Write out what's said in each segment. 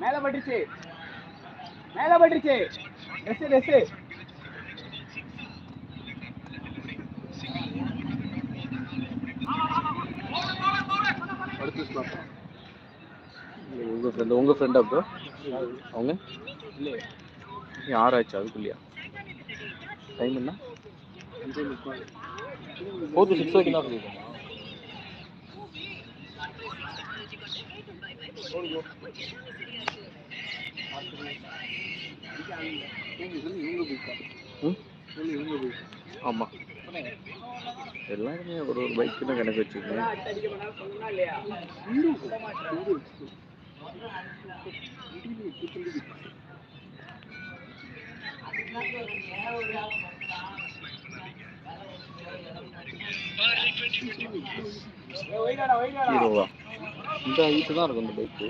மேல பட்டுச்சு மேல பட்டுச்சு. Rest rest. உங்க ஃப்ரெண்டா ப்ரோ அவங்க இல்லை யாராச்சு அதுக்குள்ளயா டைம் என்ன 4 to 6 வரைக்கும் தான் சொல்லியிருக்கோமா ஆமா எல்லாருமே ஒரு பைக்கு தான் கணக்கு வச்சுக்கோங்க. ஹீரோவா இந்த ஹைட்டு தான் இருக்கும் இந்த பைக்கு.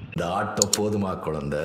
இந்த ஆட்டோ போதுமா குழந்தை?